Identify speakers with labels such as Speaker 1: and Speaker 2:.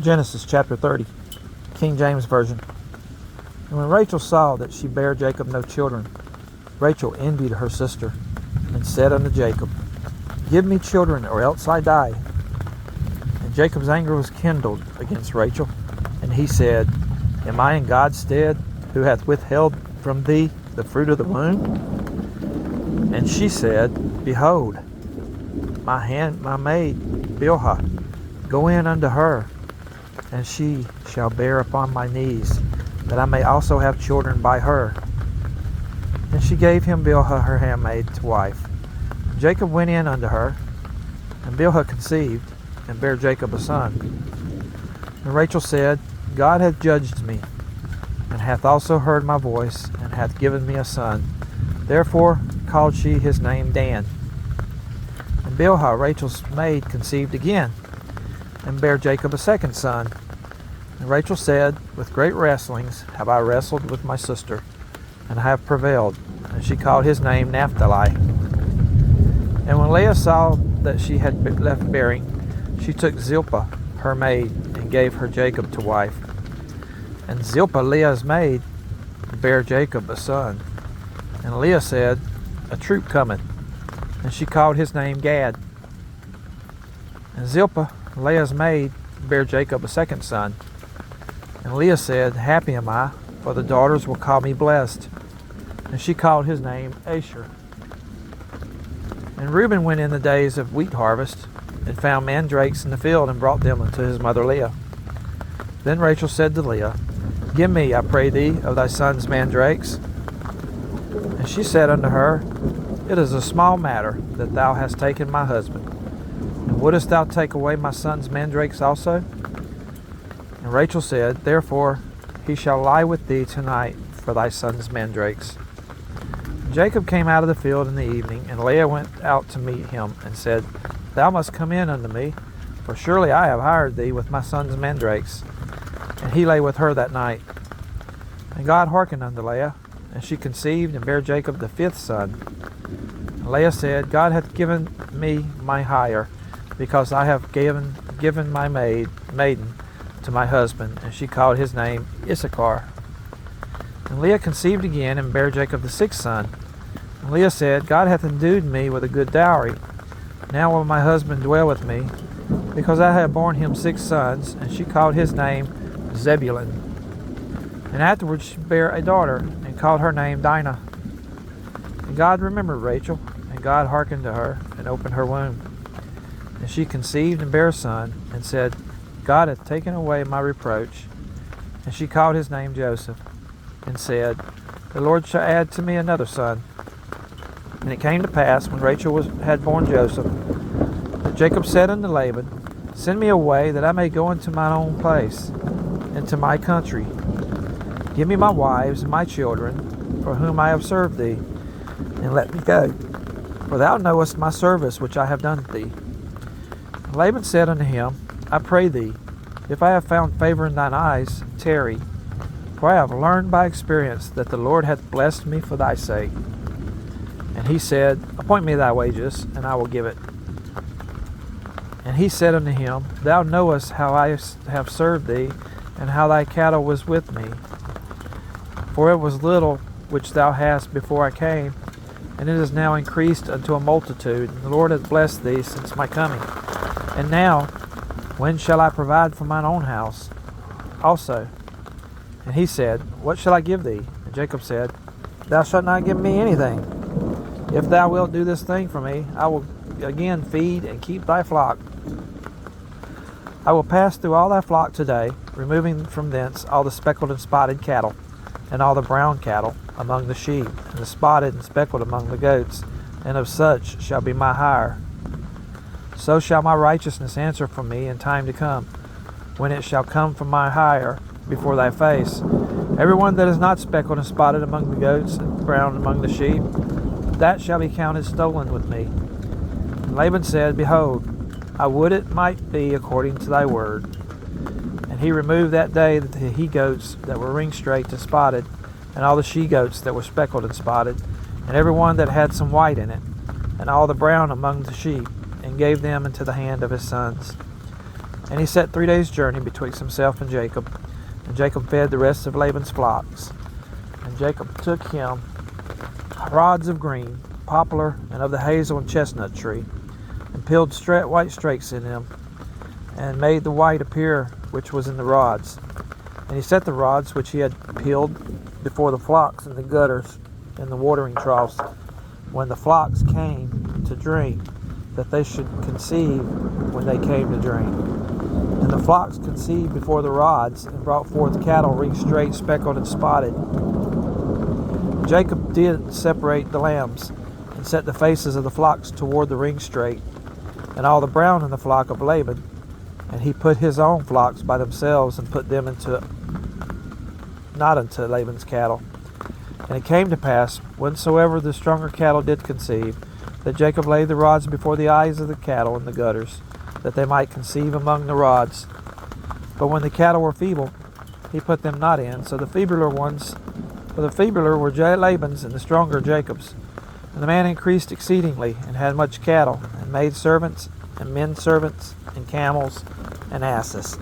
Speaker 1: Genesis chapter 30, King James Version. And when Rachel saw that she bare Jacob no children, Rachel envied her sister, and said unto Jacob, Give me children, or else I die. And Jacob's anger was kindled against Rachel, and he said, Am I in God's stead, who hath withheld from thee the fruit of the womb? And she said, Behold, my maid Bilhah, go in unto her, and she shall bear upon my knees, that I may also have children by her. And she gave him Bilhah her handmaid to wife. Jacob went in unto her, and Bilhah conceived, and bare Jacob a son. And Rachel said, God hath judged me, and hath also heard my voice, and hath given me a son. Therefore called she his name Dan. And Bilhah, Rachel's maid, conceived again, and bare Jacob a second son. And Rachel said, With great wrestlings have I wrestled with my sister, and have prevailed. And she called his name Naphtali. And when Leah saw that she had left bearing, she took Zilpah, her maid, and gave her Jacob to wife. And Zilpah, Leah's maid, bare Jacob a son. And Leah said, A troop cometh. And she called his name Gad. And Zilpah, Leah's maid, bare Jacob a second son. And Leah said, Happy am I, for the daughters will call me blessed. And she called his name Asher. And Reuben went in the days of wheat harvest, and found mandrakes in the field, and brought them unto his mother Leah. Then Rachel said to Leah, Give me, I pray thee, of thy son's mandrakes. And she said unto her, It is a small matter that thou hast taken my husband. And wouldest thou take away my son's mandrakes also? And Rachel said, Therefore he shall lie with thee tonight for thy son's mandrakes. Jacob came out of the field in the evening, and Leah went out to meet him, and said, Thou must come in unto me, for surely I have hired thee with my son's mandrakes. And he lay with her that night. And God hearkened unto Leah, and she conceived, and bare Jacob the fifth son. And Leah said, God hath given me my hire, because I have given my maiden to my husband. And she called his name Issachar. And Leah conceived again, and bare Jacob the sixth son. And Leah said, God hath endued me with a good dowry. Now will my husband dwell with me, because I have borne him 6 sons. And she called his name Zebulun. And afterwards she bare a daughter, and called her name Dinah. And God remembered Rachel, and God hearkened to her, and opened her womb. And she conceived, and bare a son, and said, God hath taken away my reproach. And she called his name Joseph, and said, The Lord shall add to me another son. And it came to pass, when Rachel had borne Joseph, that Jacob said unto Laban, Send me away, that I may go into mine own place, and to my country. Give me my wives and my children, for whom I have served thee, and let me go. For thou knowest my service which I have done thee. And Laban said unto him, I pray thee, if I have found favor in thine eyes, tarry. For I have learned by experience that the Lord hath blessed me for thy sake. And he said, Appoint me thy wages, and I will give it. And he said unto him, Thou knowest how I have served thee, and how thy cattle was with me. For it was little which thou hast before I came, and it is now increased unto a multitude. And the Lord hath blessed thee since my coming. And now, when shall I provide for mine own house also? And he said, What shall I give thee? And Jacob said, Thou shalt not give me anything. If thou wilt do this thing for me, I will again feed and keep thy flock. I will pass through all thy flock today, removing from thence all the speckled and spotted cattle, and all the brown cattle among the sheep, and the spotted and speckled among the goats, and of such shall be my hire. So shall my righteousness answer for me in time to come, when it shall come from my hire before thy face. Everyone that is not speckled and spotted among the goats, and brown among the sheep, that shall be counted stolen with me. And Laban said, Behold, I would it might be according to thy word. And he removed that day the he-goats that were ring-straight and spotted, and all the she-goats that were speckled and spotted, and every one that had some white in it, and all the brown among the sheep, and gave them into the hand of his sons. And he set 3 days' journey betwixt himself and Jacob. And Jacob fed the rest of Laban's flocks. And Jacob took him rods of green, poplar, and of the hazel and chestnut tree, and peeled white strakes in them, and made the white appear which was in the rods. And he set the rods which he had peeled before the flocks in the gutters and the watering troughs, when the flocks came to drink, that they should conceive when they came to drink. And the flocks conceived before the rods, and brought forth cattle ring straight, speckled, and spotted. Jacob did separate the lambs, and set the faces of the flocks toward the ring straight, and all the brown in the flock of Laban. And he put his own flocks by themselves, and put them not into Laban's cattle. And it came to pass, whensoever the stronger cattle did conceive, that Jacob laid the rods before the eyes of the cattle in the gutters, that they might conceive among the rods. But when the cattle were feeble, he put them not in. So the feebler were Laban's, and the stronger Jacob's. And the man increased exceedingly, and had much cattle, and maid servants, and men servants, and camels, and asses.